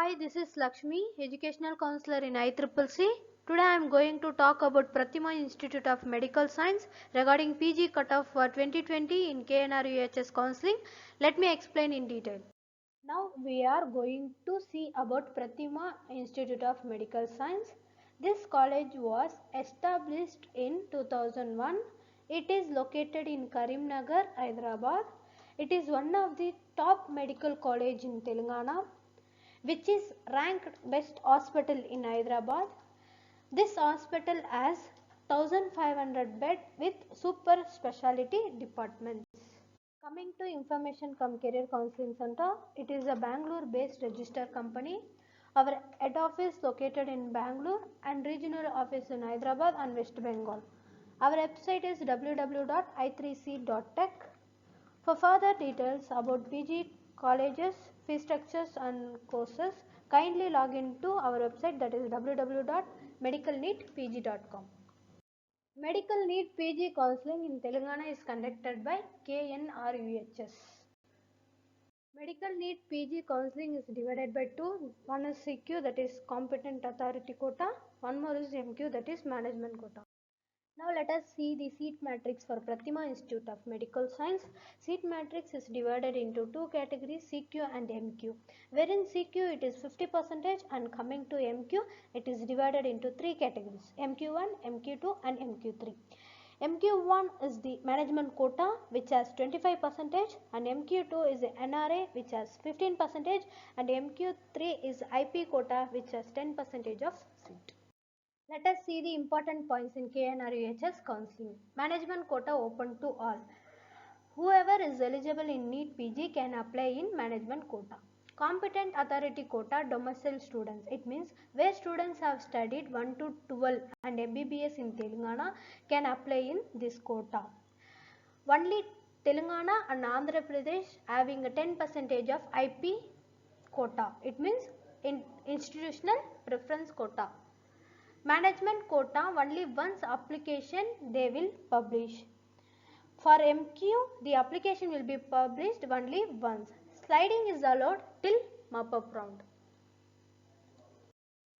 Hi, this is Lakshmi, Educational Counselor in ICCC. Today I am going to talk about Pratima Institute of Medical Science regarding PG cutoff for 2020 in KNR-UHS counseling. Let me explain in detail. Now we are going to see about Pratima Institute of Medical Science. This college was established in 2001. It is located in Karimnagar, Hyderabad. It is one of the top medical college in Telangana, which is ranked best hospital in Hyderabad. This hospital has 1500 bed with super specialty departments. Coming to Information Cum Career Counseling Center, it is a Bangalore based register company. Our head office located in Bangalore and regional office in Hyderabad and West Bengal. Our website is www.i3c.tech. For further details about PG colleges, fee structures and courses, kindly log into our website, that is www.medicalneedpg.com. Medical Need PG counseling in Telangana is conducted by KNR-UHS. Medical Need PG counseling is divided by two. One is CQ, that is Competent Authority Quota. One more is MQ, that is Management Quota. Now let us see the seat matrix for Pratima Institute of Medical Science. Seat matrix is divided into two categories, CQ and MQ. Wherein CQ it is 50% and coming to MQ it is divided into three categories, MQ1, MQ2 and MQ3. MQ1 is the management quota which has 25% and MQ2 is the NRA which has 15% and MQ3 is IP quota which has 10% of seat. Let us see the important points in KNR-UHS counseling. Management quota open to all. Whoever is eligible in NEET PG can apply in management quota. Competent authority quota domicile students. It means where students have studied 1 to 12 and MBBS in Telangana can apply in this quota. Only Telangana and Andhra Pradesh having a 10% of IP quota. It means institutional preference quota. Management quota only once application they will publish. For MQ, the application will be published only once. Sliding is allowed till mop-up round.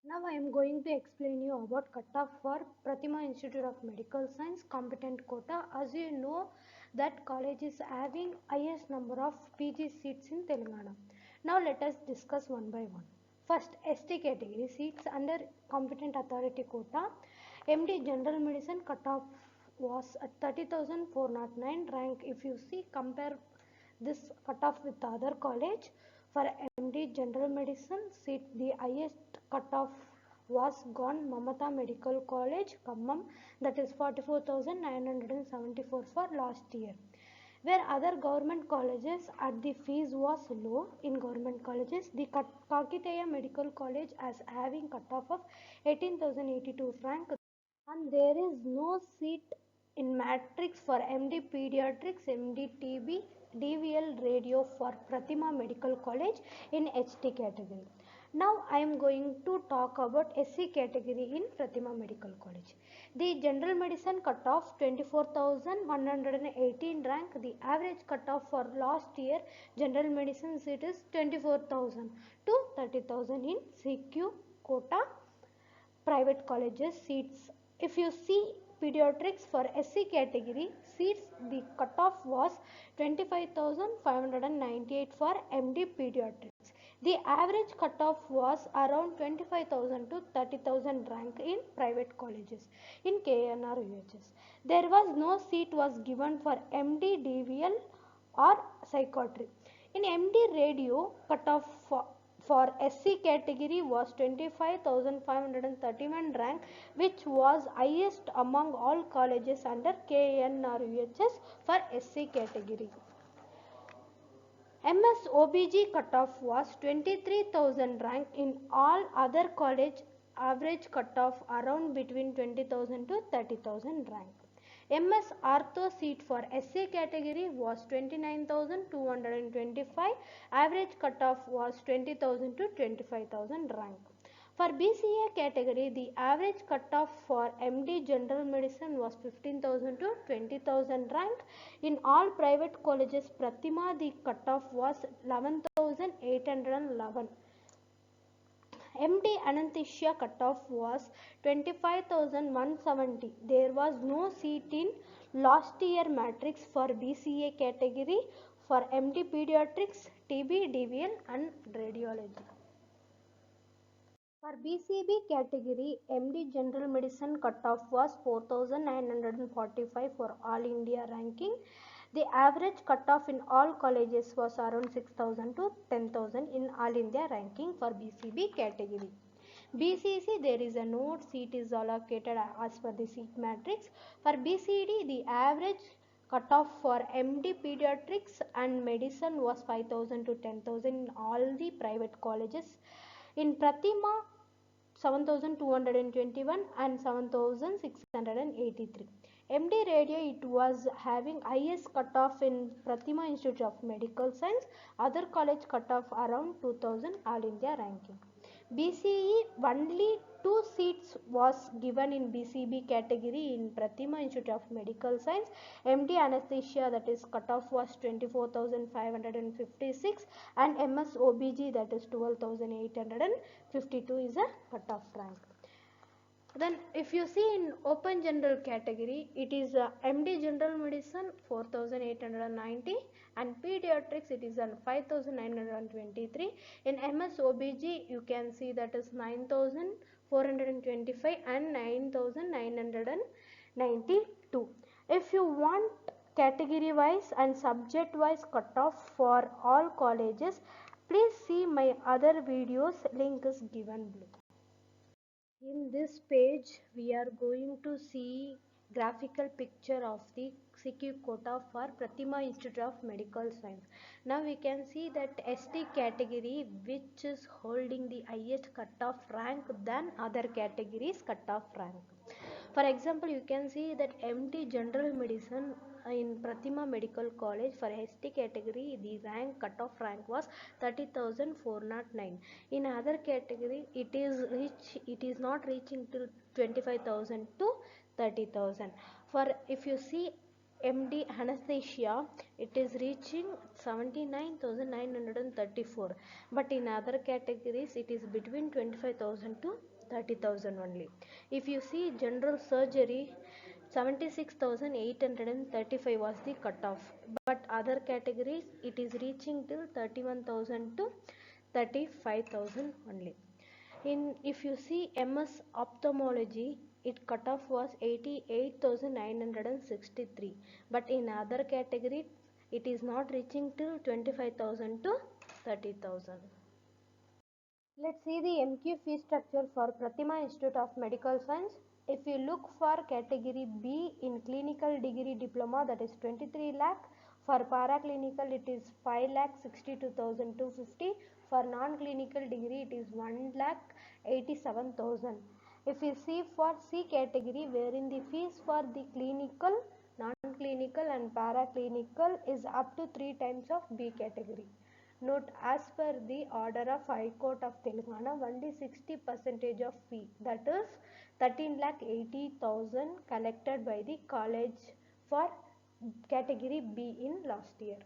Now I am going to explain you about cutoff for Pratima Institute of Medical Science competent quota. As you know that college is having highest number of PG seats in Telangana. Now let us discuss one by one. First, ST category seats under competent authority quota. MD General Medicine cutoff was at 30,409 rank. If you see, compare this cutoff with the other college. For MD General Medicine seat, the highest cutoff was gone Mamata Medical College, Khammam, that is 44,974 for last year. Where other government colleges at the fees was low in government colleges, the Kakitiya Medical College as having cutoff of 18,082 franc, and there is no seat in matrix for MD Pediatrics, MD TB, DVL Radio for Pratima Medical College in HT category. Now I am going to talk about SC category in Pratima Medical College. The general medicine cutoff 24,118 rank. The average cutoff for last year general medicine seat is 24,000 to 30,000 in CQ quota private colleges seats. If you see pediatrics for SC category seats, the cutoff was 25,598 for MD pediatrics. The average cutoff was around 25,000 to 30,000 rank in private colleges in KNR-UHS. There was no seat was given for MD DVL or psychiatry. In MD radio, cutoff for SC category was 25,531 rank, which was highest among all colleges under KNR-UHS for SC category. MS OBG cutoff was 23,000 rank. In all other college, average cutoff around between 20,000 to 30,000 rank. MS Ortho seat for SC category was 29,225. Average cutoff was 20,000 to 25,000 rank. For BCA category, the average cutoff for MD General Medicine was 15,000 to 20,000 rank. In all private colleges, Pratima, the cutoff was 11,811. MD anesthesia cutoff was 25,170. There was no seat in last year matrix for BCA category for MD pediatrics, TB, DVL and radiology. For BCB category, MD General Medicine cutoff was 4,945 for All India ranking. The average cutoff in all colleges was around 6,000 to 10,000 in All India ranking for BCB category. BCC, there is a note, seat is allocated as per the seat matrix. For BCD, the average cutoff for MD pediatrics and medicine was 5,000 to 10,000 in all the private colleges. In Pratima, 7,221 and 7,683. MD Radio, it was having highest cutoff in Pratima Institute of Medical Science, other college cutoff around 2000 All India ranking. BCE, only 2 seats was given in BCB category in Pratima Institute of Medical Science. MD Anesthesia, that is cutoff was 24,556 and MS OBG, that is 12,852 is a cutoff rank. Then if you see in open general category, it is MD general medicine 4,890 and pediatrics it is 5,923. In MS OBG you can see that is 9,425 and 9,992. If you want category wise and subject wise cutoff for all colleges, please see my other videos, link is given below. In this page, we are going to see graphical picture of the CQ quota for Pratima Institute of Medical Science. Now we can see that ST category which is holding the highest cutoff rank than other categories cutoff rank. For example, you can see that MD General Medicine in Pratima Medical College for ST category, the rank cutoff rank was 30,409. In other category, it is not reaching till 25,000 to 30,000. For if you see MD anesthesia, it is reaching 79,934, but in other categories it is between 25,000 to 30,000 only. If you see general surgery, 76,835 was the cutoff, but other categories it is reaching till 31,000 to 35,000 only. If you see MS ophthalmology, it cutoff was 88,963, but in other category it is not reaching till 25,000 to 30,000. Let's see the MQ fee structure for Pratima Institute of Medical Science. If you look for category B in clinical degree diploma, that is 23 lakh. For paraclinical it is 5 lakh 62,250. For non-clinical degree it is 1 lakh 87,000. If you see for C category, wherein the fees for the clinical, non-clinical and paraclinical is up to 3 times of B category. Note, as per the order of High Court of Telangana, only 60% of fee, that is 13,80,000 collected by the college for category B in last year.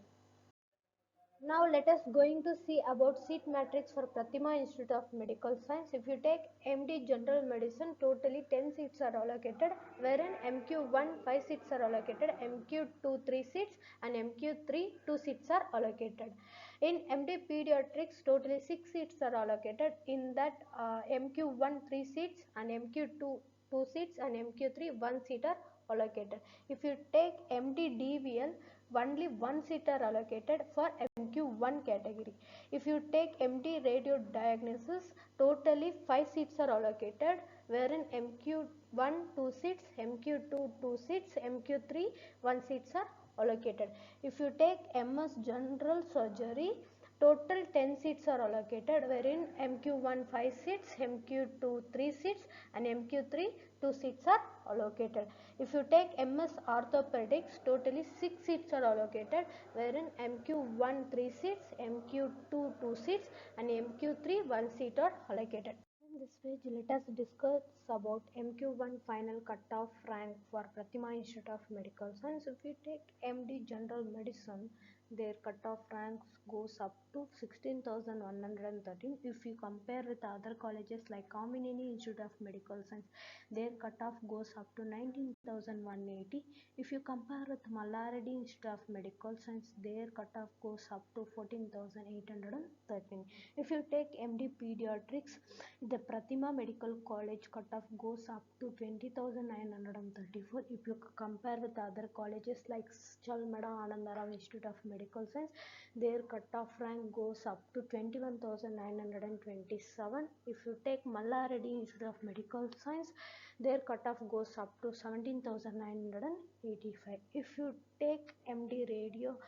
Now let us going to see about seat matrix for Pratima Institute of Medical Science. If you take MD General Medicine, totally 10 seats are allocated, wherein MQ1 5 seats are allocated, MQ2 3 seats and MQ3 2 seats are allocated. In MD Pediatrics, totally 6 seats are allocated. In that MQ1 3 seats and MQ2 2 seats and MQ3 1 seat are allocated. If you take MD DVL, only 1 seat are allocated for MQ1 category. If you take MD radio diagnosis, totally 5 seats are allocated, wherein MQ1 2 seats, MQ2 2 seats, MQ3 1 seats are allocated. If you take MS general surgery, total 10 seats are allocated, wherein MQ1 5 seats, MQ2 3 seats and MQ3 2 seats are allocated. If you take MS orthopedics, totally 6 seats are allocated, wherein MQ1 3 seats, MQ2 2 seats and MQ3 1 seat are allocated. In this page, let us discuss about MQ1 final cutoff rank for Pratima Institute of Medical Science. If we take MD General Medicine, their cutoff ranks goes up to 16,113. If you compare with other colleges like Kamineni Institute of Medical Science, their cutoff goes up to 19,180. If you compare with Mallareddy Institute of Medical Science, their cutoff goes up to 14,813. If you take MD Pediatrics, the Pratima Medical College cutoff goes up to 20,934. If you compare with other colleges like Chalmada Anandarao Institute of Medical Science, their cutoff rank goes up to 21,927. If you take Mallareddy Institute of Medical Science, their cutoff goes up to 17,985. If you take MD Radio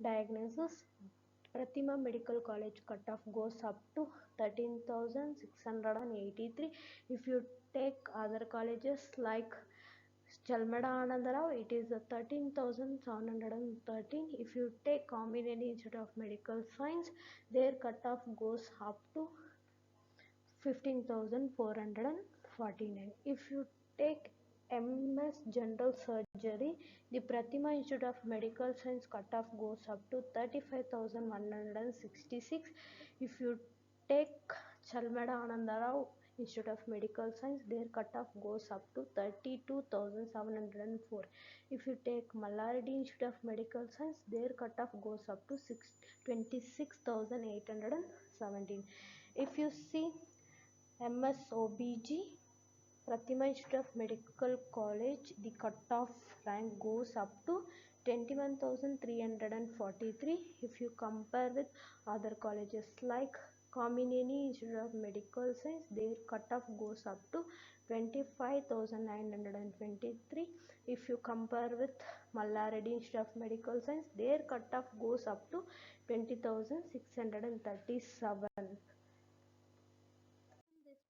Diagnosis, Pratima Medical College cutoff goes up to 13,683. If you take other colleges like Chalmada Anandarao, it is 13,713. If you take Kamineni Institute of Medical Science, their cutoff goes up to 15,449. If you take MS General Surgery, the Pratima Institute of Medical Science cutoff goes up to 35,166. If you take Chalmada Anandarao Institute of Medical Science, their cutoff goes up to 32,704. If you take Mallareddy Institute of Medical Science, their cutoff goes up to 26,817. If you see MSOBG, Pratima Institute of Medical College, the cutoff rank goes up to 21,343. If you compare with other colleges like Kamineni Institute of Medical Science, their cutoff goes up to 25,923. If you compare with Mallareddy Institute of Medical Science, their cutoff goes up to 20,637.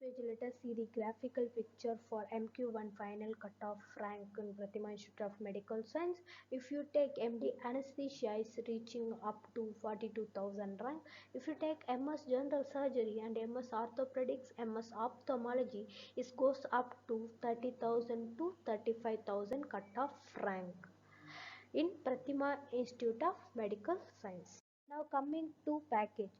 This page, let us see the graphical picture for MQ1 final cutoff rank in Pratima Institute of Medical Science. If you take MD Anesthesia, is reaching up to 42,000 rank. If you take MS General Surgery and MS Orthopedics, MS Ophthalmology, it goes up to 30,000 to 35,000 cutoff rank in Pratima Institute of Medical Science. Now coming to package.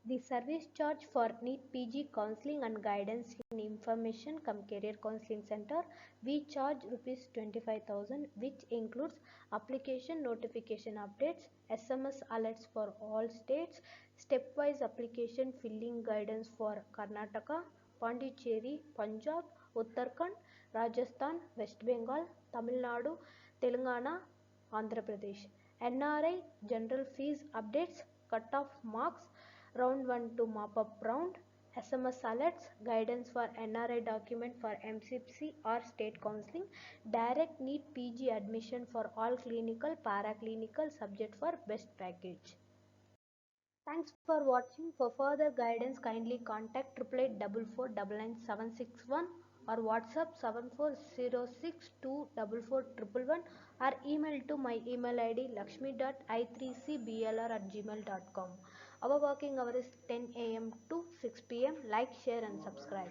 The service charge for NEET PG counseling and guidance in Information cum Career Counseling Center, we charge rupees 25,000, which includes application notification updates, SMS alerts for all states, stepwise application filling guidance for Karnataka, Pondicherry, Punjab, Uttarakhand, Rajasthan, West Bengal, Tamil Nadu, Telangana, Andhra Pradesh. NRI general fees updates, cut-off marks, round 1 to mop-up round, SMS alerts, guidance for NRI document for MCPC or state counseling, direct NEET PG admission for all clinical, paraclinical subject for best package. Thanks for watching. For further guidance, kindly contact 8844999761 or WhatsApp 7406244111 or email to my email ID lakshmi.i3cblr@gmail.com. Our working hour is 10 a.m. to 6 p.m. Like, share and subscribe.